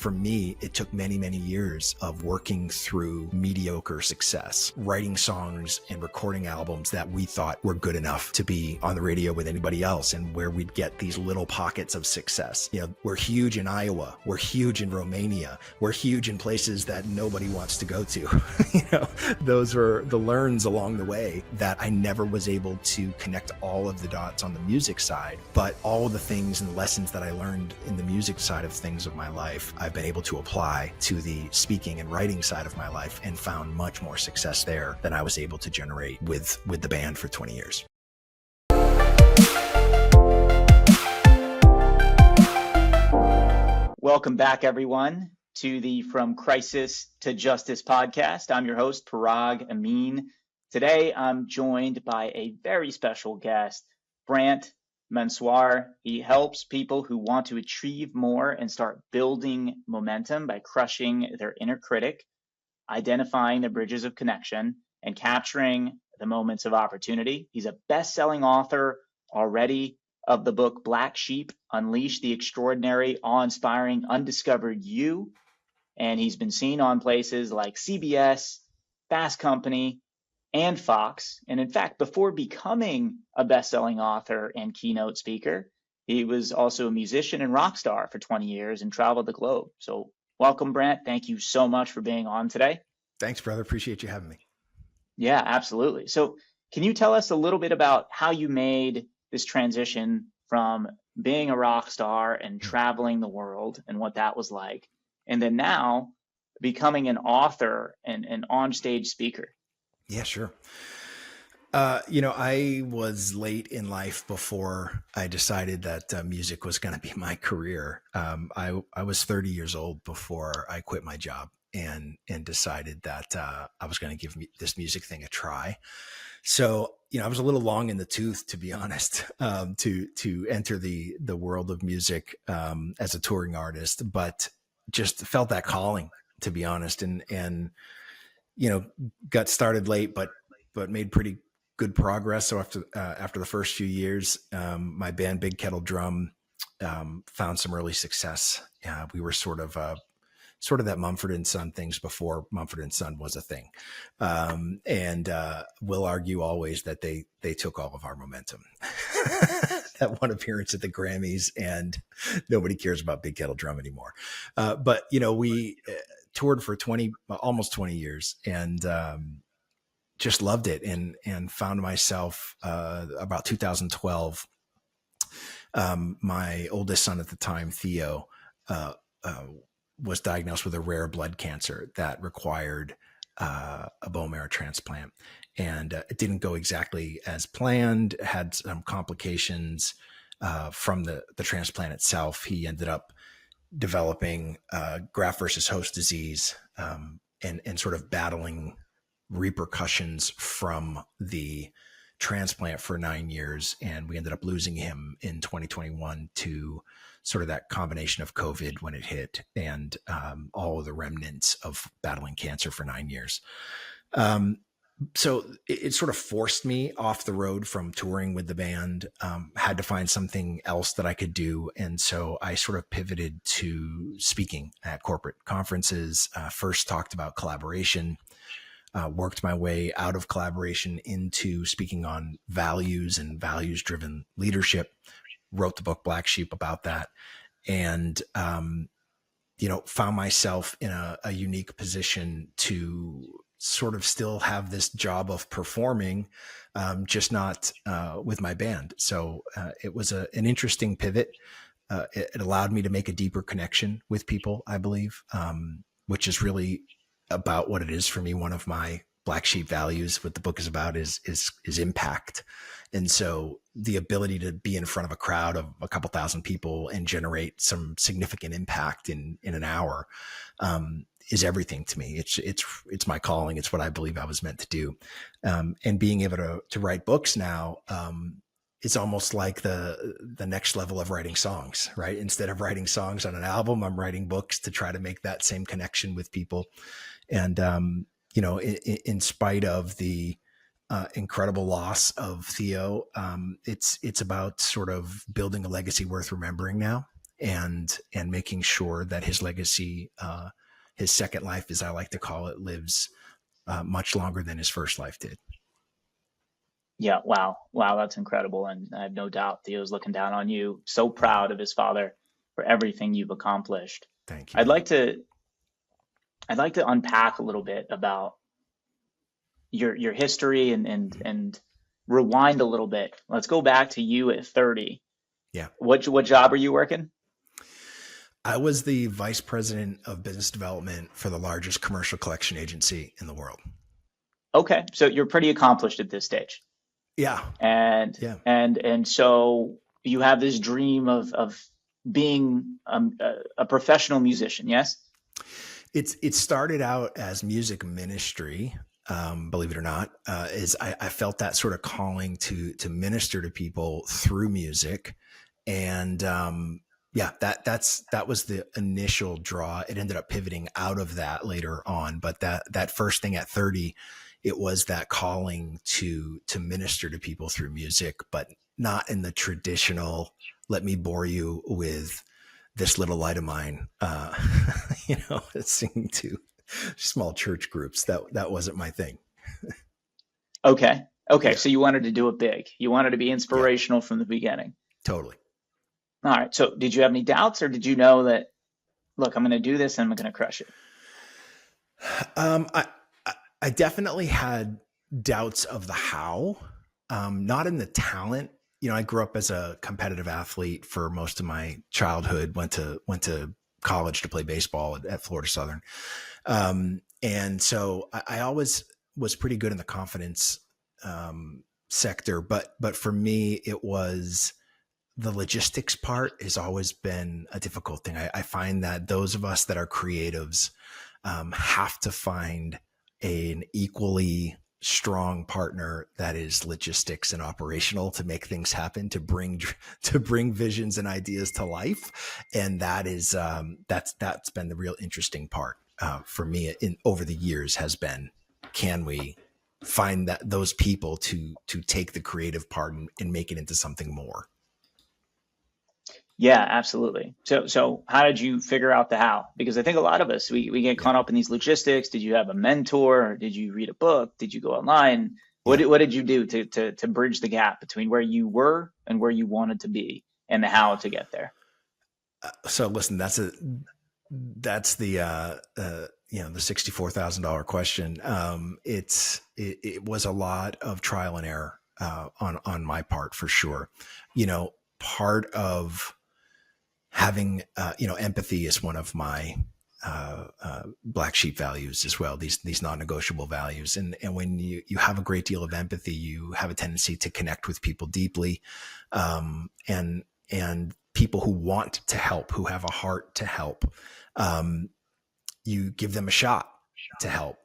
for me, it took many, many years of working through mediocre success, writing songs and recording albums that we thought were good enough to be on the radio with anybody else, and where we'd get these little pockets of success. You know, we're huge in Iowa, we're huge in Romania, we're huge in places that nobody wants to go to. You know, those were the learns along the way that I never was able to connect all of the dots on the music side, but all the things and the lessons that I learned in the music side of things of my life, I've been able to apply to the speaking and writing side of my life, and found much more success there than I was able to generate with the band for 20 years. Welcome back, everyone, to the From Crisis to Justice podcast. I'm your host, Parag Amin. Today, I'm joined by a very special guest, Brant Menswar. He helps people who want to achieve more and start building momentum by crushing their inner critic, identifying the bridges of connection, and capturing the moments of opportunity. He's a best-selling author already of the book Black Sheep, Unleash the Extraordinary, Awe-Inspiring, Undiscovered You. And he's been seen on places like CBS, Fast Company, and Fox. And in fact, before becoming a best-selling author and keynote speaker, he was also a musician and rock star for 20 years and traveled the globe. So welcome, Brant. Thank you so much for being on today. Thanks, brother. Appreciate you having me. Yeah, absolutely. So can you tell us a little bit about how you made this transition from being a rock star and traveling the world and what that was like, and then now becoming an author and an on-stage speaker? Yeah, sure. I was late in life before I decided that music was going to be my career. I was 30 years old before I quit my job and decided that I was going to give this music thing a try. So, I was a little long in the tooth, to be honest, to enter the world of music as a touring artist, but just felt that calling, to be honest, and got started late, but made pretty good progress. So after the first few years, my band Big Kettle Drum found some early success. We were sort of that Mumford & Son things before Mumford & Son was a thing. And we'll argue always that they took all of our momentum. That one appearance at the Grammys, and nobody cares about Big Kettle Drum anymore. But we toured for almost 20 years, and just loved it, and found myself about 2012. My oldest son at the time, Theo, was diagnosed with a rare blood cancer that required a bone marrow transplant, and it didn't go exactly as planned. Had some complications from the transplant itself. He ended up developing graft versus host disease, and sort of battling repercussions from the transplant for 9 years. And we ended up losing him in 2021 to sort of that combination of COVID when it hit, and all of the remnants of battling cancer for 9 years. So it sort of forced me off the road from touring with the band. Had to find something else that I could do. And so I sort of pivoted to speaking at corporate conferences. First talked about collaboration, worked my way out of collaboration into speaking on values and values-driven leadership. Wrote the book Black Sheep about that, and found myself in a unique position to sort of still have this job of performing, just not with my band. So it was an interesting pivot. It allowed me to make a deeper connection with people, I believe, which is really about what it is for me. One of my Black Sheep values, what the book is about, is impact. And so the ability to be in front of a crowd of a couple thousand people and generate some significant impact in an hour is everything to me. It's my calling. It's what I believe I was meant to do. And being able to write books now, it's almost like the next level of writing songs, right? Instead of writing songs on an album, I'm writing books to try to make that same connection with people. And, in spite of the incredible loss of Theo, it's about sort of building a legacy worth remembering now. and making sure that his legacy, his second life, as I like to call it, lives much longer than his first life did. Yeah. Wow. Wow. That's incredible. And I have no doubt Theo's looking down on you. So proud of his father for everything you've accomplished. Thank you. I'd like to unpack a little bit about your history and rewind a little bit. Let's go back to you at 30. Yeah. What job are you working? I was the vice president of business development for the largest commercial collection agency in the world. Okay. So you're pretty accomplished at this stage. Yeah. And Yeah. and so you have this dream of being a professional musician, yes? It started out as music ministry, believe it or not. Is I felt that sort of calling to minister to people through music, and yeah, that was the initial draw. It ended up pivoting out of that later on, but that first thing at 30, it was that calling to minister to people through music, but not in the traditional, let me bore you with this little light of mine, singing to small church groups. That wasn't my thing. Okay. Yeah. So you wanted to do it big. You wanted to be inspirational from the beginning. Totally. All right. So did you have any doubts, or did you know that, look, I'm going to do this and I'm going to crush it? I definitely had doubts of the how, not in the talent. I grew up as a competitive athlete for most of my childhood, went to college to play baseball at Florida Southern. And so I always was pretty good in the confidence sector, but for me, it was the logistics part has always been a difficult thing. I find that those of us that are creatives have to find an equally strong partner that is logistics and operational to make things happen, to bring visions and ideas to life. And that is that's been the real interesting part for me over the years, has been, can we find those people to take the creative part and make it into something more? Yeah, absolutely. So how did you figure out the how? Because I think a lot of us, we get caught up in these logistics. Did you have a mentor? Or did you read a book? Did you go online? What did you do to bridge the gap between where you were and where you wanted to be, and the how to get there? So listen, that's the the $64,000 question. It was a lot of trial and error on my part, for sure. Part of having, empathy is one of my black sheep values as well. These non-negotiable values. And when you have a great deal of empathy, you have a tendency to connect with people deeply, and people who want to help, who have a heart to help. You give them a shot to help.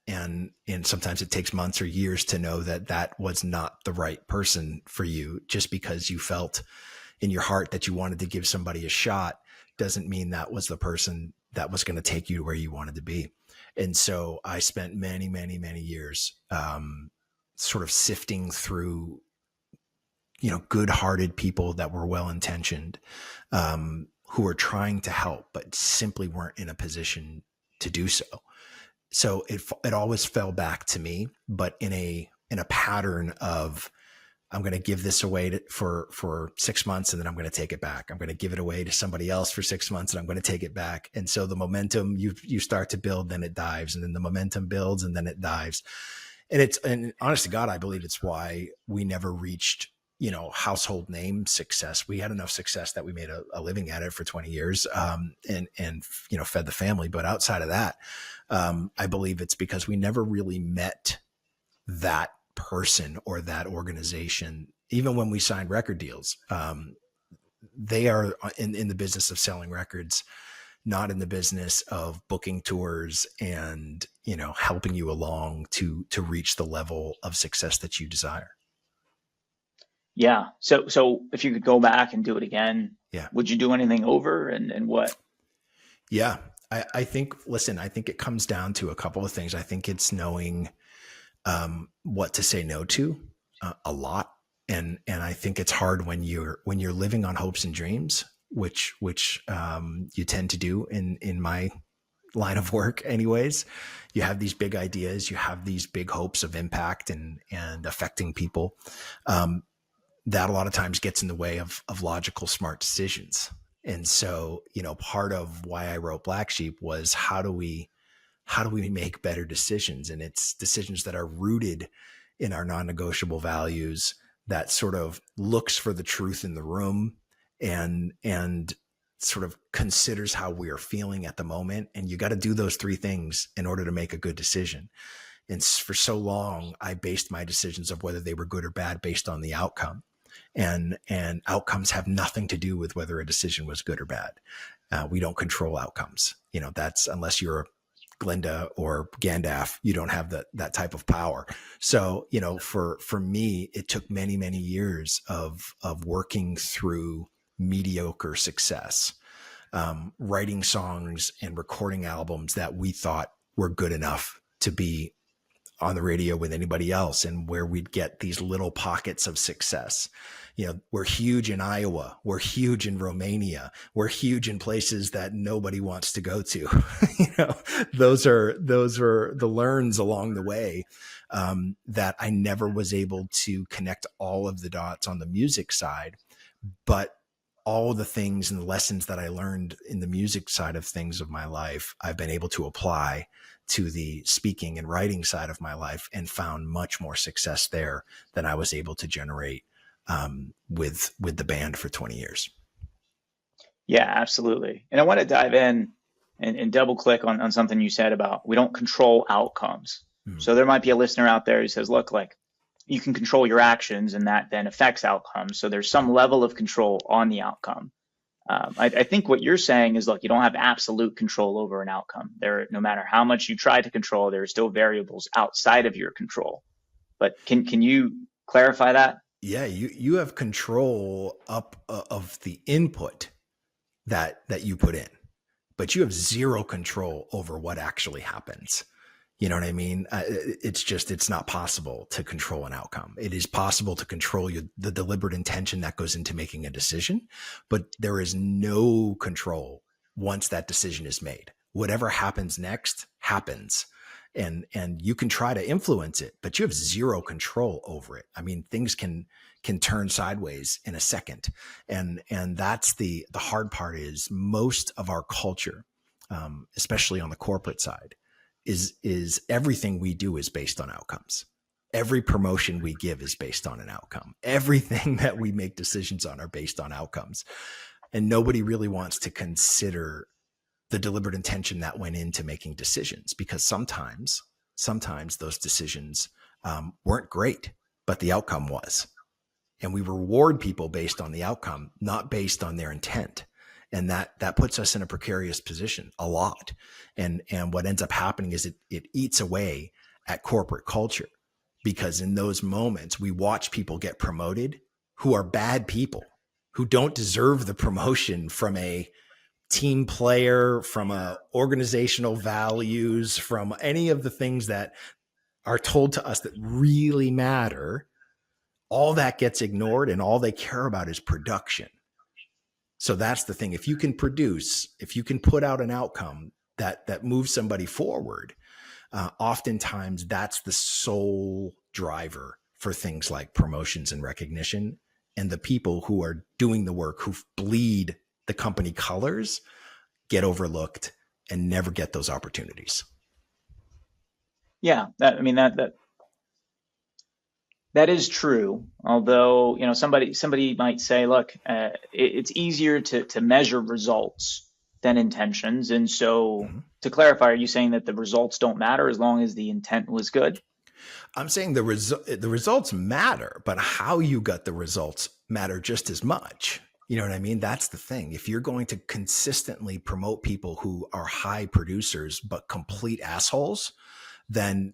And sometimes it takes months or years to know that was not the right person for you. Just because you felt in your heart that you wanted to give somebody a shot doesn't mean that was the person that was going to take you to where you wanted to be. And so I spent many, many, many years sort of sifting through, good-hearted people that were well-intentioned, who were trying to help, but simply weren't in a position to do so. So it always fell back to me, but in a pattern of, I'm going to give this away for 6 months, and then I'm going to take it back. I'm going to give it away to somebody else for 6 months, and I'm going to take it back. And so the momentum you start to build, then it dives, and then the momentum builds, and then it dives. And honest to God, I believe it's why we never reached, household name success. We had enough success that we made a living at it for 20 years, and fed the family. But outside of that, I believe it's because we never really met that person or that organization. Even when we signed record deals, they are in the business of selling records, not in the business of booking tours and, helping you along to reach the level of success that you desire. Yeah. So if you could go back and do it again, Yeah. would you do anything over, and what? Yeah. I think it comes down to a couple of things. I think it's knowing what to say no to a lot. And I think it's hard when you're living on hopes and dreams, which you tend to do in my line of work anyways. You have these big ideas, you have these big hopes of impact and affecting people. That a lot of times gets in the way of logical, smart decisions. And so, part of why I wrote Black Sheep was how do we make better decisions? And it's decisions that are rooted in our non-negotiable values, that sort of looks for the truth in the room and sort of considers how we are feeling at the moment. And you got to do those three things in order to make a good decision. And for so long, I based my decisions of whether they were good or bad based on the outcome. And outcomes have nothing to do with whether a decision was good or bad. We don't control outcomes. That's unless you're Glinda or Gandalf, you don't have that type of power. So, for me, it took many, many years of working through mediocre success, writing songs and recording albums that we thought were good enough to be on the radio with anybody else, and where we'd get these little pockets of success. We're huge in Iowa. We're huge in Romania. We're huge in places that nobody wants to go to. Those are the learns along the way, that I never was able to connect all of the dots on the music side, but all the things and the lessons that I learned in the music side of things of my life, I've been able to apply to the speaking and writing side of my life, and found much more success there than I was able to generate with the band for 20 years. Yeah, absolutely. And I want to dive in and double click on something you said about we don't control outcomes. Mm. So there might be a listener out there who says, look, like you can control your actions and that then affects outcomes. So there's some level of control on the outcome. I think what you're saying is, look, you don't have absolute control over an outcome. No matter how much you try to control, there are still variables outside of your control. But can you clarify that? Yeah, you have control of the input that you put in, but you have zero control over what actually happens. You know what I mean? It's not possible to control an outcome. It is possible to control the deliberate intention that goes into making a decision, but there is no control once that decision is made. Whatever happens next happens, and you can try to influence it, but you have zero control over it. I mean, things can turn sideways in a second, and that's the hard part. Is most of our culture, especially on the corporate side, is everything we do is based on outcomes. Every promotion we give is based on an outcome. Everything that we make decisions on are based on outcomes. And nobody really wants to consider the deliberate intention that went into making decisions, because sometimes those decisions weren't great, but the outcome was. And we reward people based on the outcome, not based on their intent. And that puts us in a precarious position a lot. And what ends up happening is it eats away at corporate culture, because in those moments we watch people get promoted who are bad people, who don't deserve the promotion, from a team player, from a organizational values, from any of the things that are told to us that really matter. All that gets ignored, and all they care about is production. So that's the thing. If you can produce, if you can put out an outcome that moves somebody forward, oftentimes that's the sole driver for things like promotions and recognition. And the people who are doing the work, who bleed the company colors, get overlooked and never get those opportunities. Yeah, that is true. Although, somebody might say, look, it's easier to measure results than intentions. And so, to clarify, are you saying that the results don't matter as long as the intent was good? I'm saying the results matter, but how you got the results matter just as much. You know what I mean? That's the thing. If you're going to consistently promote people who are high producers but complete assholes, then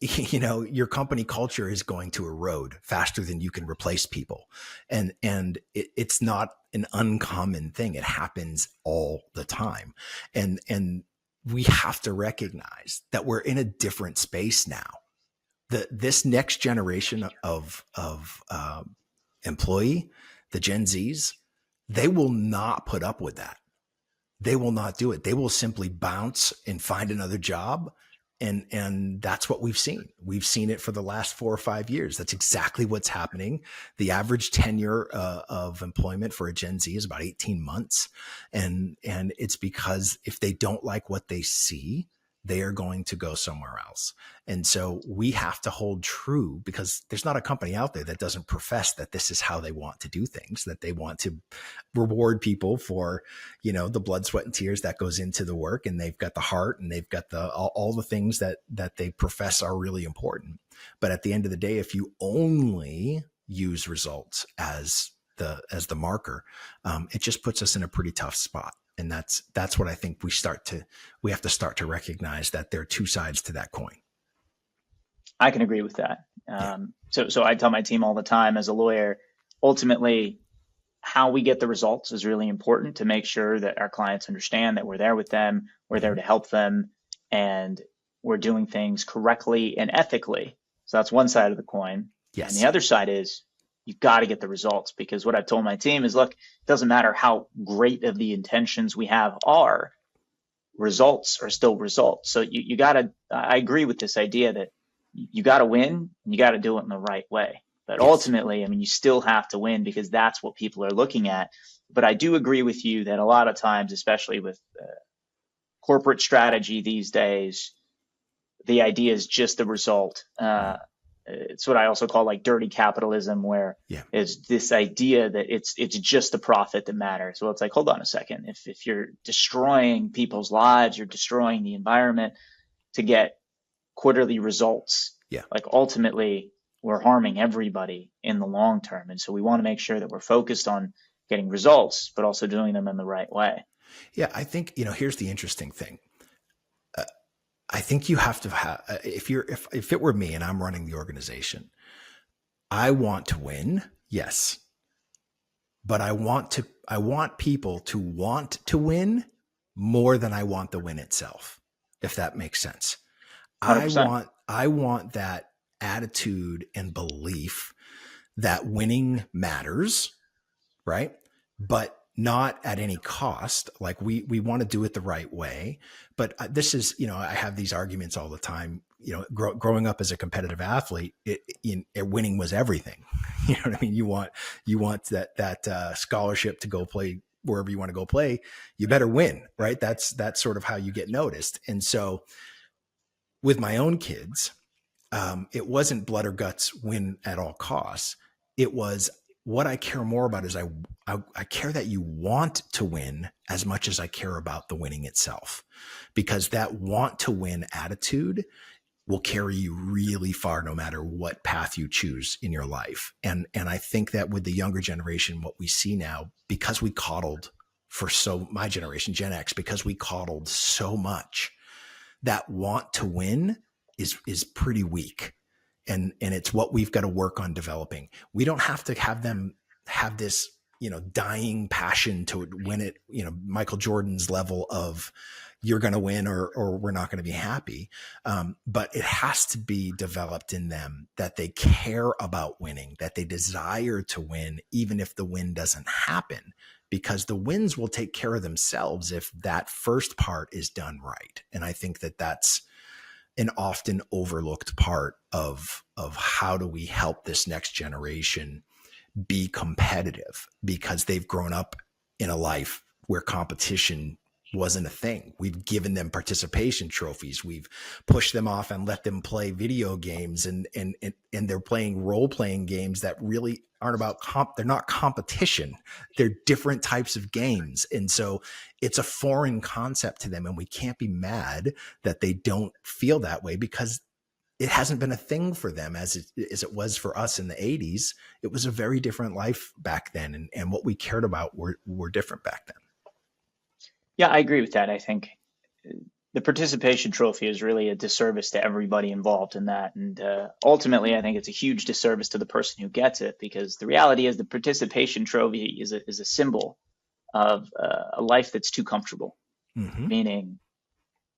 your company culture is going to erode faster than you can replace people. And it's not an uncommon thing. It happens all the time. And we have to recognize that we're in a different space now. This next generation of employee, the Gen Zs, they will not put up with that. They will not do it. They will simply bounce and find another job. And that's what we've seen. We've seen it for the last 4 or 5 years. That's exactly what's happening. The average tenure of employment for a Gen Z is about 18 months. And it's because if they don't like what they see, they are going to go somewhere else. And so we have to hold true, because there's not a company out there that doesn't profess that this is how they want to do things, that they want to reward people for, the blood, sweat, and tears that goes into the work. And they've got the heart, and they've got all the things that they profess are really important. But at the end of the day, if you only use results as the marker, it just puts us in a pretty tough spot. And that's what I think we have to start to recognize, that there are two sides to that coin. I can agree with that. So I tell my team all the time, as a lawyer, ultimately, how we get the results is really important, to make sure that our clients understand that we're there with them, we're there to help them, and we're doing things correctly and ethically. So that's one side of the coin. Yes. And the other side is, you've got to get the results, because what I've told my team is, look, it doesn't matter how great of the intentions we have are, results are still results. So you got to, I agree with this idea that you got to win, and you got to do it in the right way. But Yes. ultimately, I mean, you still have to win, because that's what people are looking at. But I do agree with you that a lot of times, especially with corporate strategy these days, the idea is just the result. It's what I also call like dirty capitalism, where it's this idea that it's just the profit that matters. Well, it's like, hold on a second. If you're destroying people's lives, you're destroying the environment to get quarterly results. Like, ultimately, we're harming everybody in the long term. And so we want to make sure that we're focused on getting results, but also doing them in the right way. Yeah, I think, here's the interesting thing. I think you have to have, if it were me and I'm running the organization, I want to win. Yes. But I want people to want to win more than I want the win itself, if that makes sense. 100%. I want that attitude and belief that winning matters, right? But not at any cost. Like, we want to do it the right way. But this is, I have these arguments all the time. Growing up as a competitive athlete, winning was everything. You know what I mean? You want that scholarship to go play wherever you want to go play. You better win, right? That's sort of how you get noticed. And so, with my own kids, it wasn't blood or guts, win at all costs. It was, what I care more about is I care that you want to win as much as I care about the winning itself, because that want to win attitude will carry you really far, no matter what path you choose in your life. And I think that with the younger generation, what we see now, because we coddled my generation, Gen X, because we coddled so much, that want to win is pretty weak. And it's what we've got to work on developing. We don't have to have them have this, dying passion to win it, Michael Jordan's level of, you're going to win or we're not going to be happy. But it has to be developed in them that they care about winning, that they desire to win, even if the win doesn't happen, because the wins will take care of themselves if that first part is done right. And I think that that's an often overlooked part of how do we help this next generation be competitive, because they've grown up in a life where competition wasn't a thing. We've given them participation trophies. We've pushed them off and let them play video games, and they're playing role-playing games that really aren't about they're not competition. They're different types of games. And so it's a foreign concept to them, and we can't be mad that they don't feel that way, because it hasn't been a thing for them as it was for us in the 80s. It was a very different life back then. And what we cared about were different back then. Yeah, I agree with that. I think the participation trophy is really a disservice to everybody involved in that. And ultimately, I think it's a huge disservice to the person who gets it, because the reality is the participation trophy is a symbol of a life that's too comfortable, meaning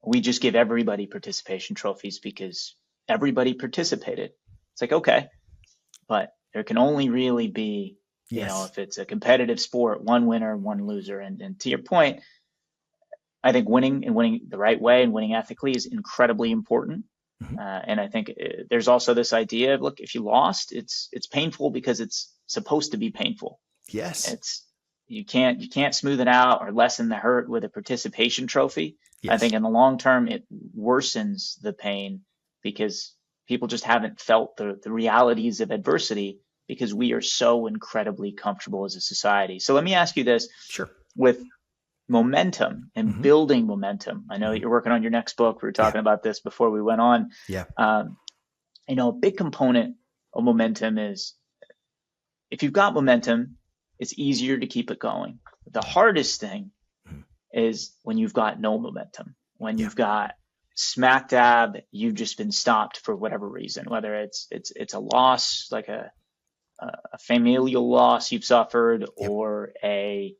we just give everybody participation trophies because everybody participated. It's like, okay, but there can only really be Yes. if it's a competitive sport, one winner, one loser. And to your point, I think winning and winning the right way and winning ethically is incredibly important. Mhm. And I think there's also this idea of, look, if you lost, it's painful because it's supposed to be painful. Yes. It's you can't smooth it out or lessen the hurt with a participation trophy. I Yes. think in the long term it worsens the pain because people just haven't felt the realities of adversity because we are so incredibly comfortable as a society. So let me ask you this: Sure. with momentum and Hmm. building momentum, I know that Hmm. you're working on your next book. We were Yeah. talking about this before we went on. Yeah. Um, a big component of momentum is if you've got momentum, it's easier to keep it going. The hardest thing Mhm. is when you've got no momentum, when Yeah. you've got smack dab, you've just been stopped for whatever reason, whether it's a loss, like a familial loss you've suffered, Yep. or a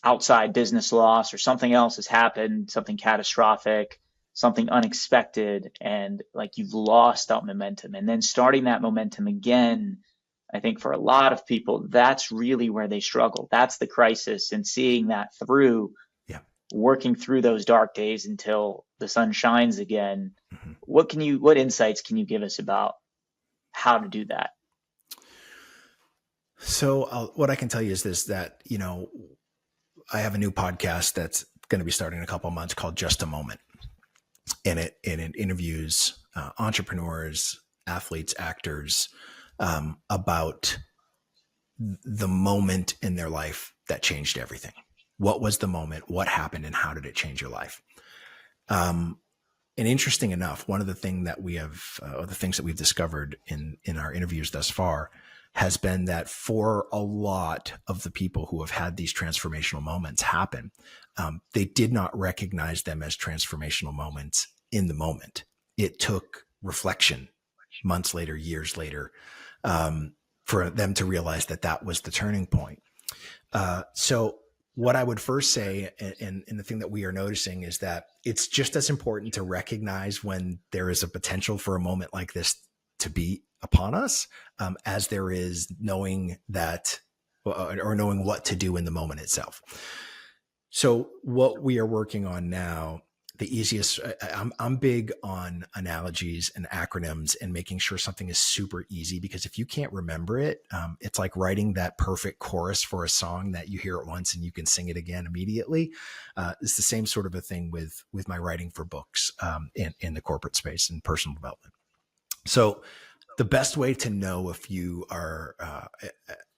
outside business loss, or something else has happened, something catastrophic, something unexpected, and like you've lost that momentum. And then starting that momentum again, I think for a lot of people, that's really where they struggle. That's the crisis, and seeing that through, Yeah. working through those dark days until the sun shines again. Hmm. What insights can you give us about how to do that? So what I can tell you is this, that, I have a new podcast that's going to be starting in a couple of months called Just a Moment. And it interviews entrepreneurs, athletes, actors, about the moment in their life that changed everything. What was the moment? What happened? And how did it change your life? Um, and interesting enough, one of the thing that we have, or the things that we've discovered in our interviews thus far, has been that for a lot of the people who have had these transformational moments happen, they did not recognize them as transformational moments in the moment. It took reflection months later, years later, for them to realize that that was the turning point. So what I would first say, and the thing that we are noticing, is that it's just as important to recognize when there is a potential for a moment like this to be upon us, as there is knowing that, or knowing what to do in the moment itself. So what we are working on now, the easiest, I'm big on analogies and acronyms and making sure something is super easy, because if you can't remember it, it's like writing that perfect chorus for a song that you hear it once and you can sing it again immediately. It's the same sort of a thing with my writing for books, in the corporate space and personal development. So the best way to know if you are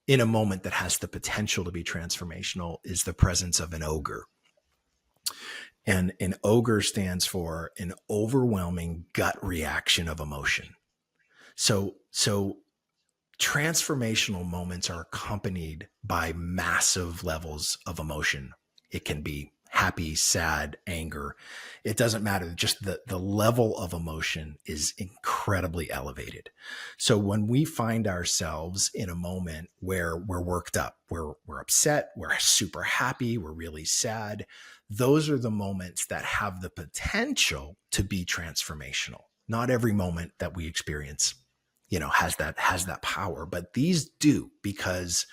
in a moment that has the potential to be transformational is the presence of an ogre. And an ogre stands for an overwhelming gut reaction of emotion. So transformational moments are accompanied by massive levels of emotion. It can be happy, sad, anger. It doesn't matter. Just the level of emotion is incredibly elevated. So when we find ourselves in a moment where we're worked up, we're upset, we're super happy, we're really sad, those are the moments that have the potential to be transformational. Not every moment that we experience, has that power, but these do, because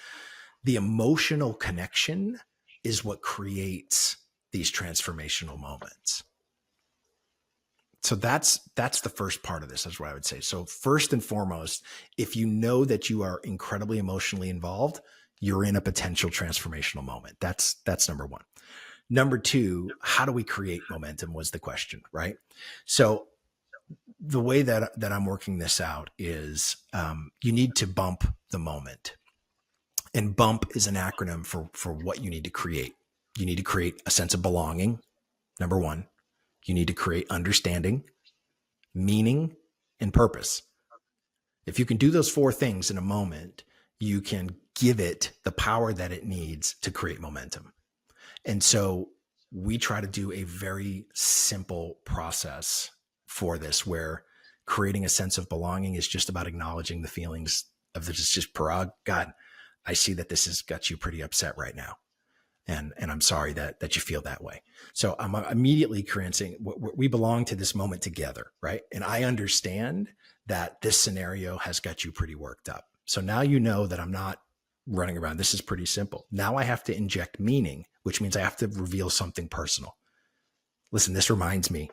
the emotional connection is what creates these transformational moments. So that's the first part of this, is what I would say. So first and foremost, if you know that you are incredibly emotionally involved, you're in a potential transformational moment. That's number one. Number two, how do we create momentum was the question, right? So the way that I'm working this out is, you need to bump the moment. And bump is an acronym for what you need to create. You need to create a sense of belonging, number one. You need to create understanding, meaning, and purpose. If you can do those four things in a moment, you can give it the power that it needs to create momentum. And so we try to do a very simple process for this, where creating a sense of belonging is just about acknowledging the feelings of this. It's just, Parag, God, I see that this has got you pretty upset right now. And I'm sorry that you feel that way. So I'm immediately saying we belong to this moment together, right? And I understand that this scenario has got you pretty worked up. So now you know that I'm not running around. This is pretty simple. Now I have to inject meaning, which means I have to reveal something personal. Listen, this reminds me,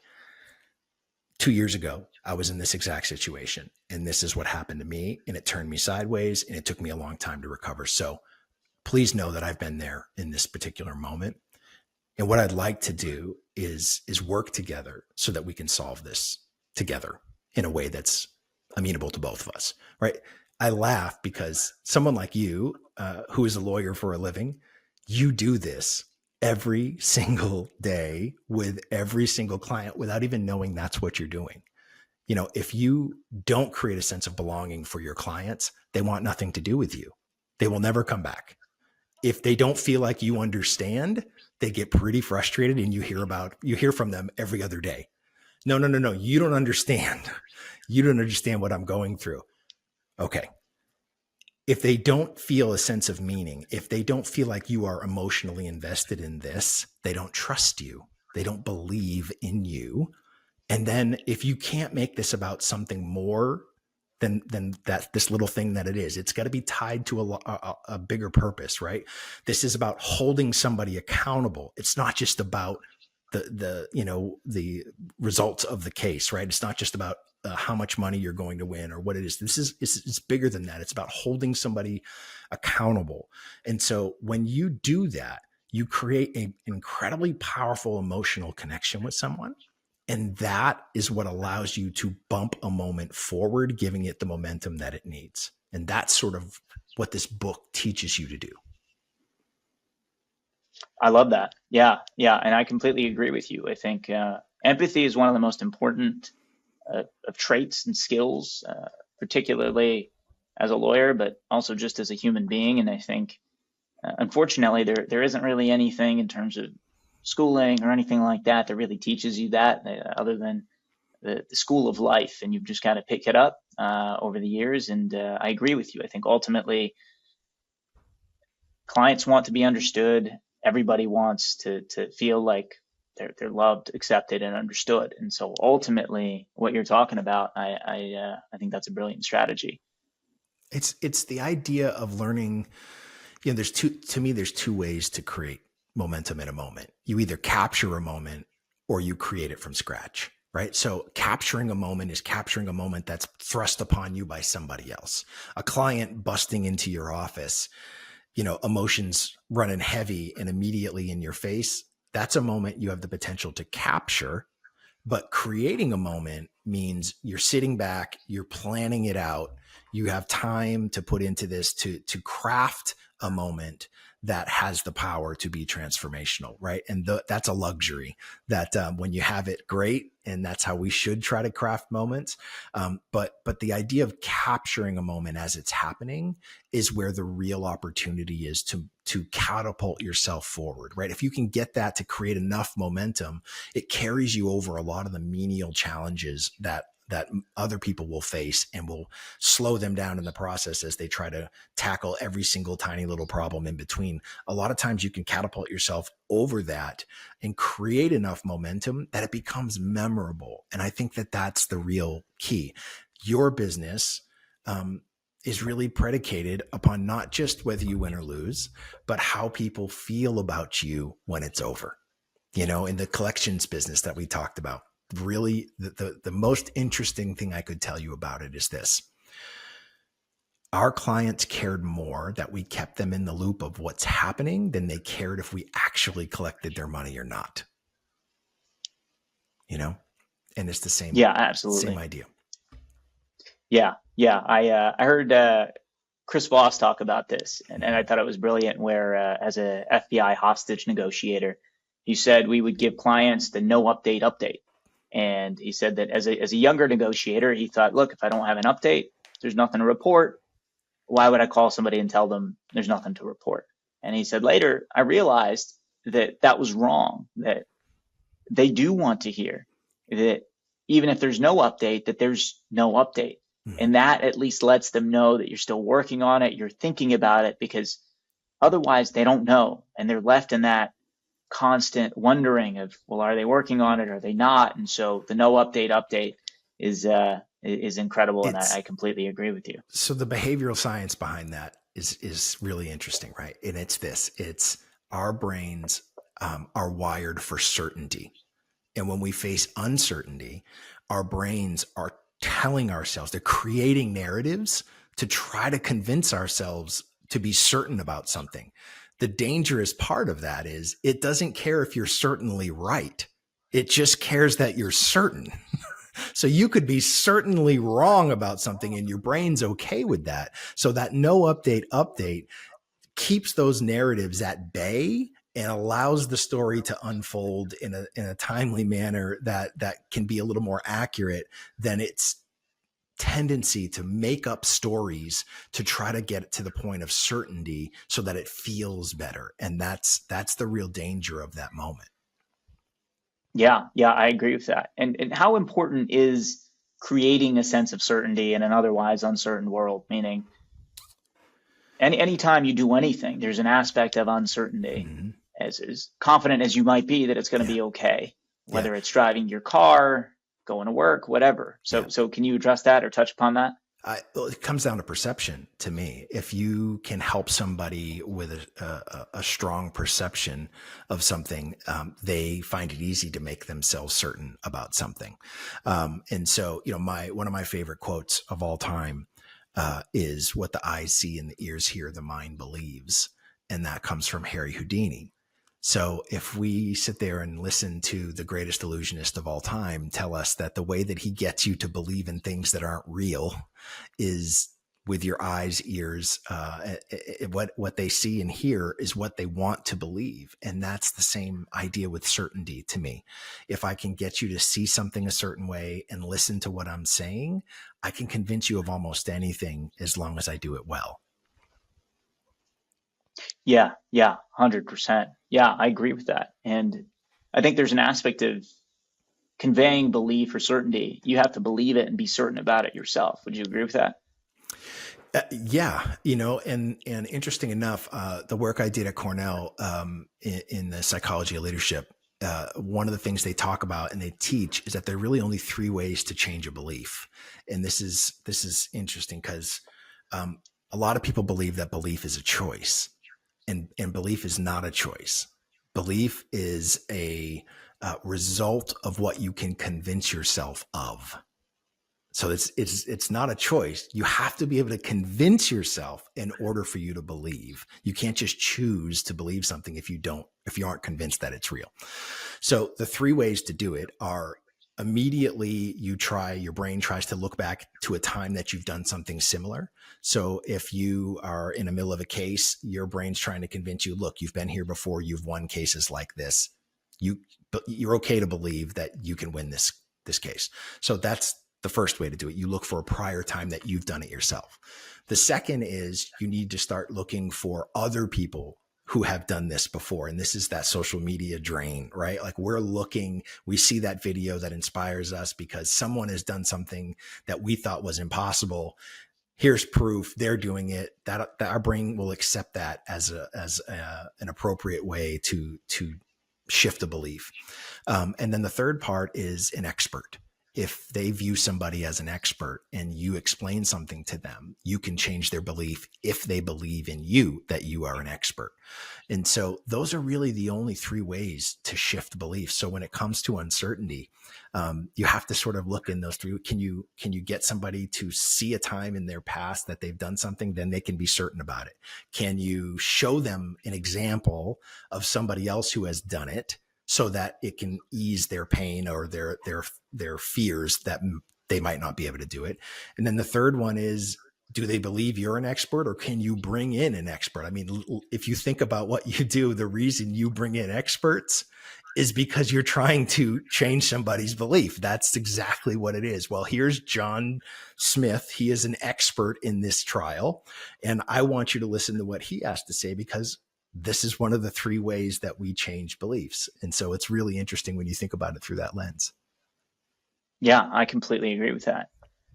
2 years ago, I was in this exact situation, and this is what happened to me, and it turned me sideways, and it took me a long time to recover. So please know that I've been there in this particular moment. And what I'd like to do is work together so that we can solve this together in a way that's amenable to both of us, right? I laugh because someone like you, who is a lawyer for a living, you do this every single day with every single client without even knowing that's what you're doing. You know, if you don't create a sense of belonging for your clients, they want nothing to do with you. They will never come back. If they don't feel like you understand, they get pretty frustrated, and you hear from them every other day. No, you don't understand. You don't understand what I'm going through. Okay. If they don't feel a sense of meaning, if they don't feel like you are emotionally invested in this, they don't trust you. They don't believe in you. And then if you can't make this about something more than that, this little thing that it is, it's got to be tied to a bigger purpose, right? This is about holding somebody accountable. It's not just about the results of the case, right? It's not just about how much money you're going to win or what it is. It's bigger than that. It's about holding somebody accountable. And so when you do that, you create an incredibly powerful emotional connection with someone. And that is what allows you to bump a moment forward, giving it the momentum that it needs. And that's sort of what this book teaches you to do. I love that. Yeah. And I completely agree with you. I think empathy is one of the most important of traits and skills, particularly as a lawyer, but also just as a human being. And I think, unfortunately, there isn't really anything in terms of schooling or anything like that really teaches you that, other than the school of life, and you've just got to pick it up over the years. And I agree with you. I think ultimately clients want to be understood. Everybody wants to feel like they're loved, accepted, and understood. And so ultimately what you're talking about, I think that's a brilliant strategy. It's the idea of learning, there's two ways to create momentum in a moment. You either capture a moment or you create it from scratch, right? So capturing a moment is capturing a moment that's thrust upon you by somebody else. A client busting into your office, emotions running heavy and immediately in your face. That's a moment you have the potential to capture. But creating a moment means you're sitting back, you're planning it out, you have time to put into this to craft a moment that has the power to be transformational, right? And that's a luxury that when you have it, great. And that's how we should try to craft moments. But the idea of capturing a moment as it's happening is where the real opportunity is to catapult yourself forward, right? If you can get that to create enough momentum, it carries you over a lot of the menial challenges that other people will face, and will slow them down in the process as they try to tackle every single tiny little problem in between. A lot of times you can catapult yourself over that and create enough momentum that it becomes memorable. And I think that that's the real key. Your business is really predicated upon not just whether you win or lose, but how people feel about you when it's over. In the collections business that we talked about, really the most interesting thing I could tell you about it is this. Our clients cared more that we kept them in the loop of what's happening than they cared if we actually collected their money or not. And it's the same. Yeah, absolutely. Same idea. Yeah. I heard Chris Voss talk about this, and I thought it was brilliant, where as a FBI hostage negotiator, he said we would give clients the no update. And he said that as a younger negotiator, he thought, look, if I don't have an update, there's nothing to report. Why would I call somebody and tell them there's nothing to report? And he said, later, I realized that was wrong, that they do want to hear that even if there's no update, that there's no update. And that at least lets them know that you're still working on it, you're thinking about it, because otherwise they don't know. And they're left in that constant wondering of, well, are they working on it? Are they not? And so the no update is incredible. And I completely agree with you. So the behavioral science behind that is really interesting, right? And it's our brains are wired for certainty. And when we face uncertainty, our brains are telling ourselves, they're creating narratives to try to convince ourselves to be certain about something. The dangerous part of that is it doesn't care if you're certainly right. It just cares that you're certain. So you could be certainly wrong about something and your brain's okay with that. So that no update keeps those narratives at bay and allows the story to unfold in a timely manner that can be a little more accurate than its tendency to make up stories to try to get it to the point of certainty so that it feels better. And that's the real danger of that moment. Yeah, yeah, I agree with that. And how important is creating a sense of certainty in an otherwise uncertain world? Meaning, anytime you do anything, there's an aspect of uncertainty. Mm-hmm. As confident as you might be that it's going to Yeah. be okay, Yeah. whether it's driving your car, going to work, whatever. So, Yeah. so can you address that or touch upon that? Well, it comes down to perception to me. If you can help somebody with a strong perception of something, they find it easy to make themselves certain about something. And so, one of my favorite quotes of all time is, "What the eyes see and the ears hear, the mind believes." And that comes from Harry Houdini. So if we sit there and listen to the greatest illusionist of all time tell us that the way that he gets you to believe in things that aren't real is with your eyes, ears, what they see and hear is what they want to believe. And that's the same idea with certainty to me. If I can get you to see something a certain way and listen to what I'm saying, I can convince you of almost anything as long as I do it well. Yeah, yeah, 100%. Yeah, I agree with that. And I think there's an aspect of conveying belief or certainty. You have to believe it and be certain about it yourself. Would you agree with that? Yeah, and interesting enough, the work I did at Cornell in the psychology of leadership, one of the things they talk about and they teach is that there are really only three ways to change a belief, and this is interesting because a lot of people believe that belief is a choice, and belief is not a choice. Belief is a result of what you can convince yourself of. So it's not a choice. You have to be able to convince yourself in order for you to believe. You can't just choose to believe something if you aren't convinced that it's real. So the three ways to do it are: immediately your brain tries to look back to a time that you've done something similar. So if you are in the middle of a case, your brain's trying to convince you, look, you've been here before, you've won cases like this. You're okay to believe that you can win this case. So that's the first way to do it. You look for a prior time that you've done it yourself. The second is you need to start looking for other people who have done this before. And this is that social media drain, right? Like we see that video that inspires us because someone has done something that we thought was impossible. Here's proof they're doing it. That our brain will accept that as an appropriate way to shift a belief. And then the third part is an expert. If they view somebody as an expert and you explain something to them, you can change their belief if they believe in you that you are an expert. And so those are really the only three ways to shift beliefs. So when it comes to uncertainty, you have to sort of look in those three. Can you get somebody to see a time in their past that they've done something? Then they can be certain about it. Can you show them an example of somebody else who has done it, so that it can ease their pain or their fears that they might not be able to do it? And then the third one is, do they believe you're an expert, or can you bring in an expert? I mean, if you think about what you do, the reason you bring in experts is because you're trying to change somebody's belief. That's exactly what it is. Well, here's John Smith. He is an expert in this trial, and I want you to listen to what he has to say, because this is one of the three ways that we change beliefs. And so it's really interesting when you think about it through that lens. Yeah, I completely agree with that.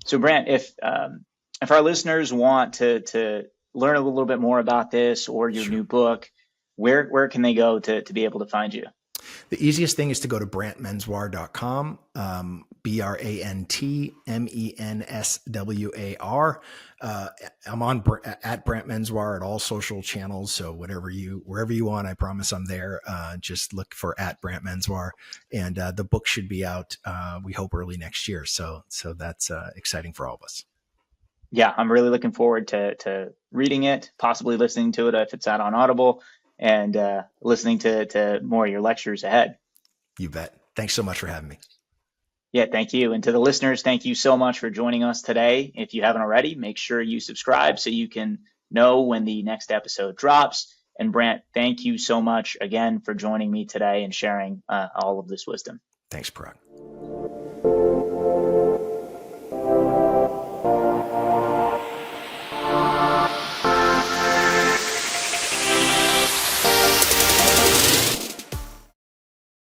So, Brant, if our listeners want to learn a little bit more about this or your Sure. new book, where can they go to be able to find you? The easiest thing is to go to brantmenswar.com, BrantMenswar. I'm on at Brant Menswar at all social channels. So wherever you want, I promise I'm there. Just look for at Brant Menswar, and the book should be out. We hope early next year. So that's exciting for all of us. Yeah, I'm really looking forward to reading it, possibly listening to it if it's out on Audible, and listening to more of your lectures ahead. You bet. Thanks so much for having me. Yeah, thank you. And to the listeners, thank you so much for joining us today. If you haven't already, make sure you subscribe so you can know when the next episode drops. And Brant, thank you so much again for joining me today and sharing all of this wisdom. Thanks, Parag.